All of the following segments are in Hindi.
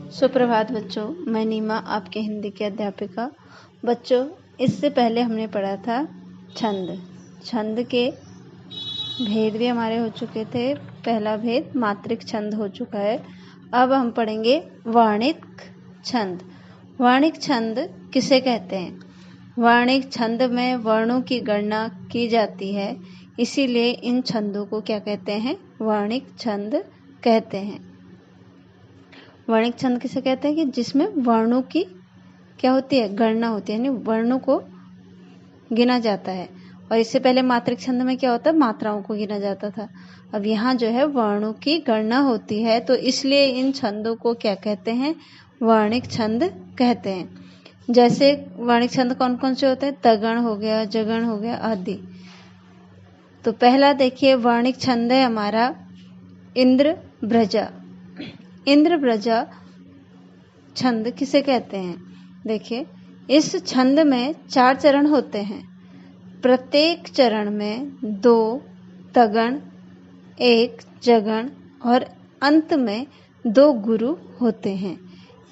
सुप्रभात बच्चों, मैं नीमा आपके हिंदी की अध्यापिका। बच्चों, इससे पहले हमने पढ़ा था छंद के भेद भी हमारे हो चुके थे। पहला भेद मात्रिक छंद हो चुका है। अब हम पढ़ेंगे वर्णिक छंद। वर्णिक छंद किसे कहते हैं? वर्णिक छंद में वर्णों की गणना की जाती है, इसीलिए इन छंदों को क्या कहते हैं? वर्णिक छंद कहते हैं। वर्णिक छंद किसे कहते हैं? कि जिसमें वर्णों की क्या होती है? गणना होती है, यानी वर्णों को गिना जाता है। और इससे पहले मात्रिक छंद में क्या होता है? मात्राओं को गिना जाता था। अब यहाँ जो है वर्णों की गणना होती है, तो इसलिए इन छंदों को क्या कहते हैं? वर्णिक छंद कहते हैं। जैसे वर्णिक छंद कौन कौन से होते हैं? तगण हो गया, जगण हो गया आदि। तो पहला देखिए वर्णिक छंद है हमारा इंद्र ब्रजा। इंद्र ब्रजा छंद किसे कहते हैं? देखिए, इस छंद में 4 चरण होते हैं। प्रत्येक चरण में 2 तगण, 1 जगण और अंत में 2 गुरु होते हैं।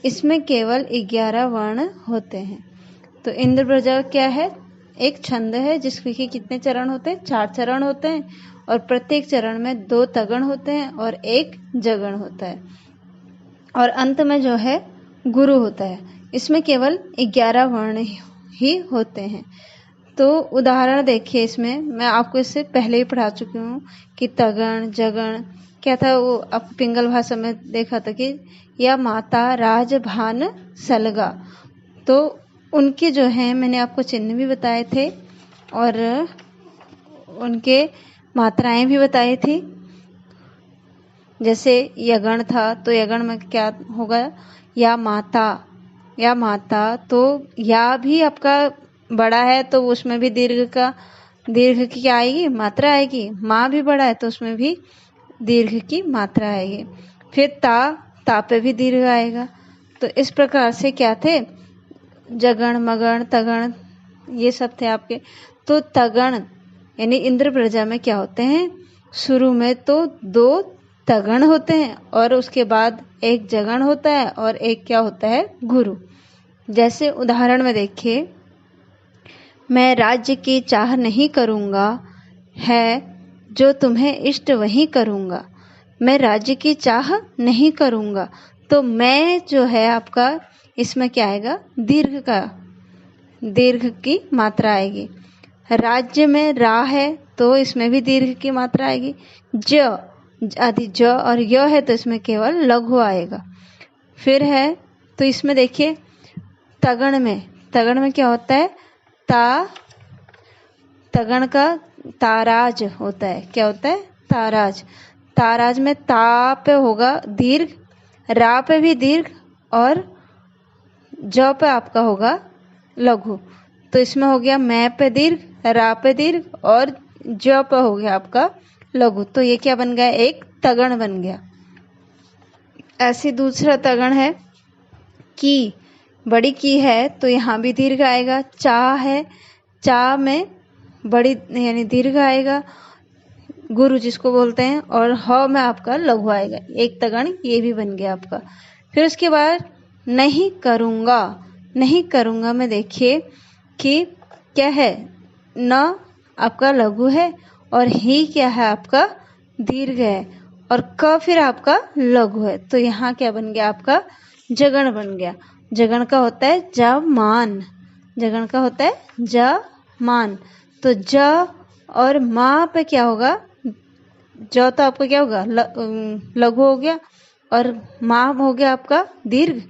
इसमें केवल 11 वर्ण होते हैं। तो इंद्र ब्रजा क्या है? एक छंद है जिसके कितने चरण होते हैं? 4 चरण होते हैं और प्रत्येक चरण में 2 तगण होते हैं और 1 जगण होता है और अंत में जो है गुरु होता है। इसमें केवल 11 वर्ण ही होते हैं। तो उदाहरण देखिए, इसमें मैं आपको इससे पहले ही पढ़ा चुकी हूँ कि तगण जगण क्या था। वो आप पिंगल भाषा में देखा था कि या माता राज भान सलगा। तो उनके जो हैं मैंने आपको चिन्ह भी बताए थे और उनके मात्राएं भी बताई थी। जैसे यगण था तो यगण में क्या होगा? या माता। तो या भी आपका बड़ा है तो उसमें भी दीर्घ की क्या आएगी? मात्रा आएगी। माँ भी बड़ा है तो उसमें भी दीर्घ की मात्रा आएगी। फिर ता पे भी दीर्घ आएगा। तो इस प्रकार से क्या थे? जगण मगण तगण ये सब थे आपके। तो तगण यानी इंद्र प्रजा में क्या होते हैं? शुरू में तो 2 तगण होते हैं और उसके बाद 1 जगण होता है और 1 क्या होता है? गुरु। जैसे उदाहरण में देखिए, मैं राज्य की चाह नहीं करूँगा, है जो तुम्हें इष्ट वही करूँगा। मैं राज्य की चाह नहीं करूँगा, तो मैं जो है आपका इसमें क्या आएगा? दीर्घ की मात्रा आएगी। राज्य में रा है तो इसमें भी दीर्घ की मात्रा आएगी। ज और य है तो इसमें केवल लघु आएगा। फिर है तो इसमें देखिए तगण में क्या होता है? तगण का ताराज होता है। क्या होता है? ताराज में ता पे होगा दीर्घ, रा पे भी दीर्घ और ज पे आपका होगा लघु। तो इसमें हो गया मैं पे दीर्घ, रा पे दीर्घ और ज पे हो गया आपका लघु। तो ये क्या बन गया? एक तगण बन गया। ऐसी दूसरा तगण है की। बड़ी की है तो यहाँ भी दीर्घ आएगा। चा है, चा में बड़ी यानी दीर्घ आएगा, गुरु जिसको बोलते हैं, और ह में आपका लघु आएगा। एक तगण ये भी बन गया आपका। फिर उसके बाद नहीं करूँगा में देखिए कि क्या है? न आपका लघु है और ही क्या है? आपका दीर्घ है और क फिर आपका लघु है। तो यहाँ क्या बन गया? आपका जगण बन गया। जगण का होता है जमान। तो ज और माँ पे क्या होगा? ज तो आपका क्या होगा? लघु हो गया और माँ हो गया आपका दीर्घ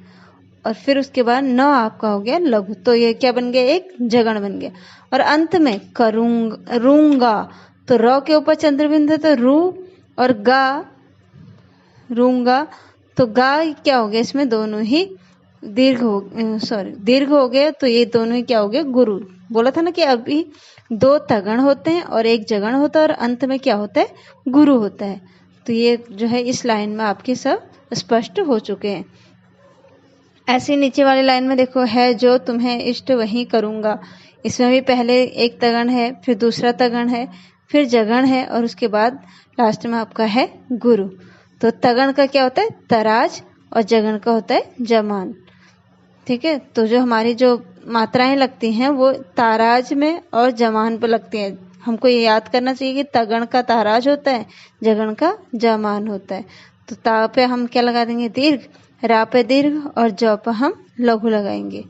और फिर उसके बाद न आपका हो गया लघु। तो ये क्या बन गया? एक जगण बन गया। और अंत में रूंगा। तो र के ऊपर चंद्रबिंदु है तो रू और गा रूंगा। तो गा क्या हो गया? इसमें दोनों ही दीर्घ हो गए। तो ये दोनों ही क्या हो गए? गुरु। बोला था ना कि अभी 2 तगण होते हैं और 1 जगण होता है और अंत में क्या होता है? गुरु होता है। तो ये जो है इस लाइन में आपके सब स्पष्ट हो चुके हैं। ऐसे नीचे वाली लाइन में देखो, है जो तुम्हें इष्ट वही करूँगा। इसमें भी पहले 1 तगण है, फिर दूसरा तगण है, फिर जगण है और उसके बाद लास्ट में आपका है गुरु। तो तगण का क्या होता है? तराज और जगण का होता है जमान। ठीक है, तो जो हमारी जो मात्राएं लगती हैं वो ताराज में और जमान पर लगती हैं। हमको ये याद करना चाहिए कि तगण का ताराज होता है, जगण का जमान होता है। तो ता पे हम क्या लगा देंगे, दीर्घ, रा पे दीर्घ और ज पे हम लघु लगाएंगे।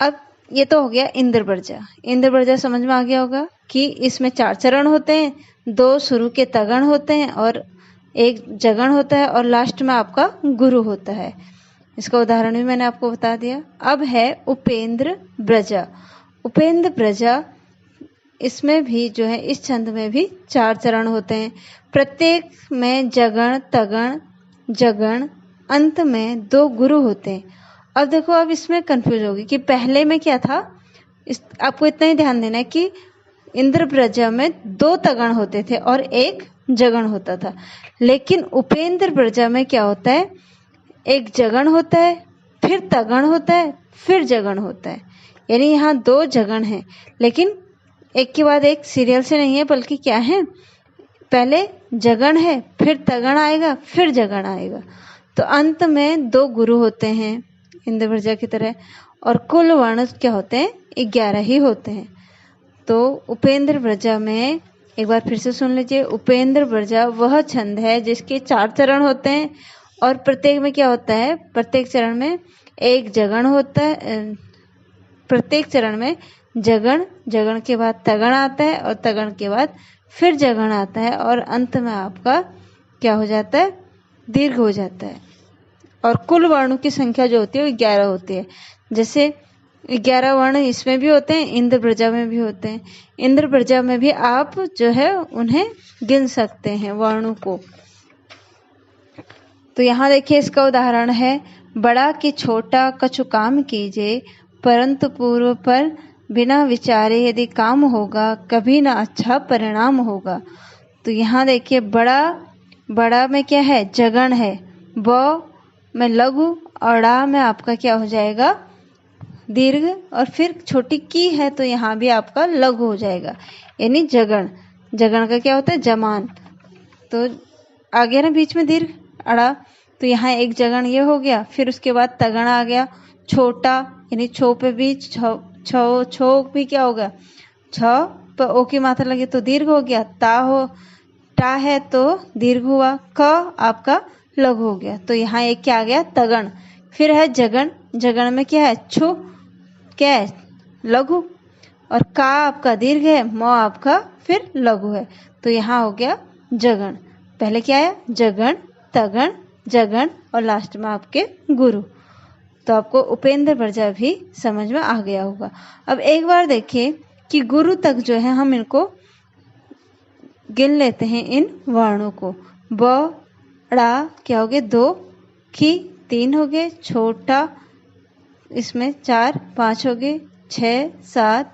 अब ये तो हो गया इंद्रवर्जा। इंद्रवर्जा समझ में आ गया होगा कि इसमें 4 चरण होते हैं, 2 शुरू के तगण होते हैं और 1 जगण होता है और लास्ट में आपका गुरु होता है। इसका उदाहरण भी मैंने आपको बता दिया। अब है उपेंद्र ब्रजा। उपेंद्र ब्रजा, इसमें भी जो है इस छंद में भी 4 चरण होते हैं, प्रत्येक में जगण, तगण, जगण, अंत में 2 गुरु होते हैं। अब देखो, अब इसमें कंफ्यूज होगी कि पहले में क्या था। आपको इतना ही ध्यान देना है कि इंद्रब्रजा में 2 तगण होते थे और 1 जगण होता था, लेकिन उपेंद्र ब्रजा में क्या होता है, 1 जगण होता है, फिर तगण होता है, फिर जगण होता है। यानी यहाँ 2 जगण हैं, लेकिन एक के बाद एक सीरियल से नहीं है, बल्कि क्या है, पहले जगण है, फिर तगण आएगा, फिर जगण आएगा। तो अंत में 2 गुरु होते हैं इंद्रब्रजा की तरह, और कुल वर्ण क्या होते हैं, 11 ही होते हैं। तो उपेंद्र ब्रजा में एक बार फिर से सुन लीजिए, उपेंद्र ब्रजा वह छंद है जिसके 4 चरण होते हैं और प्रत्येक में क्या होता है, प्रत्येक चरण में 1 जगण होता है, प्रत्येक चरण में जगण, जगण के बाद तगण आता है और तगण के बाद फिर जगण आता है और अंत में आपका क्या हो जाता है, दीर्घ हो जाता है। और कुल वर्णों की संख्या जो होती है वो 11 होती है। जैसे 11 वर्ण इसमें भी होते हैं, इंद्रब्रजा में भी होते हैं। इंद्रब्रजा में भी आप जो है उन्हें गिन सकते हैं वर्णों को। तो यहाँ देखिए, इसका उदाहरण है, बड़ा कि छोटा कछु काम कीजिए, परंतु पूर्व पर बिना विचारे यदि काम होगा, कभी ना अच्छा परिणाम होगा। तो यहाँ देखिए, बड़ा में क्या है, जगण है, ब में लघु और ड़ा में आपका क्या हो जाएगा, दीर्घ, और फिर छोटी की है तो यहाँ भी आपका लघु हो जाएगा, यानी जगण। जगण का क्या होता है, जमान। तो आ गया ना बीच में दीर्घ, अड़ा, तो यहाँ 1 जगण ये हो गया, फिर उसके बाद तगण आ गया, छोटा, यानी छो पे भी छो भी क्या होगा, छ पर ओ की मात्रा लगी तो दीर्घ हो गया, टा है तो दीर्घ हुआ, क आपका लघु हो गया। तो यहाँ एक क्या आ गया, तगण। फिर है जगण, जगण में क्या है, छु, क्या है, लघु, और का आपका दीर्घ है, म आपका फिर लघु है। तो यहाँ हो गया जगण। पहले क्या है, जगण, तगण, जगण और लास्ट में आपके गुरु। तो आपको उपेंद्र ब्रजा भी समझ में आ गया होगा। अब एक बार देखिए कि गुरु तक जो है हम इनको गिन लेते हैं, इन वर्णों को। ब, ड़ा क्या हो गए, 2, की 3 हो गए, छोटा इसमें 4, 5 हो गए, 6, 7,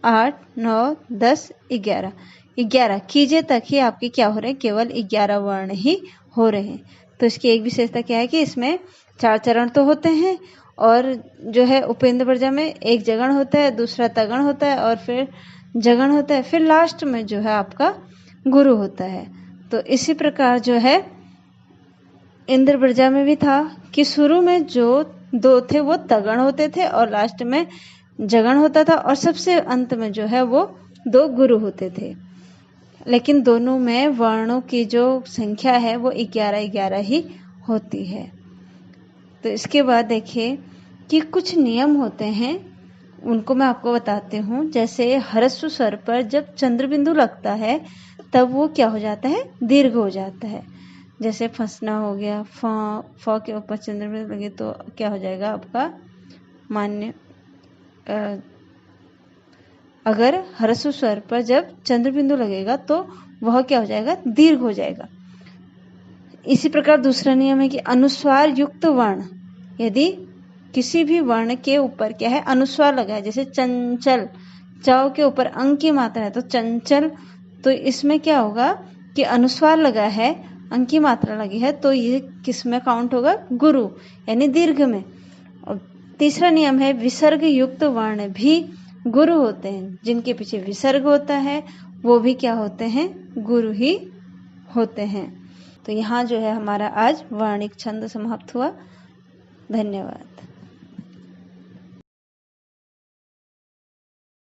8, 9, 10, 11। 11 कीजिए तक ही आपके क्या हो रहे हैं, केवल 11 वर्ण ही हो रहे हैं। तो इसकी एक विशेषता क्या है कि इसमें 4 चरण तो होते हैं, और जो है उपेंद्र ब्रजा में 1 जगण होता है, दूसरा तगण होता है और फिर जगण होता है, फिर लास्ट में जो है आपका गुरु होता है। तो इसी प्रकार जो है इंद्रब्रजा में भी था कि शुरू में जो 2 थे वो तगण होते थे और लास्ट में जगण होता था, और सबसे अंत में जो है वो 2 गुरु होते थे। लेकिन दोनों में वर्णों की जो संख्या है वो 11-11 ही होती है। तो इसके बाद देखिए कि कुछ नियम होते हैं, उनको मैं आपको बताती हूँ। जैसे ह्रस्व स्वर पर जब चंद्र बिंदु लगता है तब वो क्या हो जाता है, दीर्घ हो जाता है। जैसे फंसना हो गया, फ के ऊपर चंद्र बिंदु लगे तो क्या हो जाएगा आपका मान्य। अगर ह्रस्व स्वर पर जब चंद्र बिंदु लगेगा तो वह क्या हो जाएगा, दीर्घ हो जाएगा। इसी प्रकार दूसरा नियम है कि अनुस्वार युक्त वर्ण, यदि किसी भी वर्ण के ऊपर क्या है, अनुस्वार लगा है, जैसे चंचल, च के ऊपर अंक की मात्रा है तो चंचल, तो इसमें क्या होगा कि अनुस्वार लगा है, अंक की मात्रा लगी है, तो ये किस में काउंट होगा, गुरु, यानी दीर्घ में। और तीसरा नियम है विसर्ग युक्त वर्ण भी गुरु होते हैं, जिनके पीछे विसर्ग होता है वो भी क्या होते हैं, गुरु ही होते हैं। तो यहाँ जो है हमारा आज वर्णिक छंद समाप्त हुआ। धन्यवाद।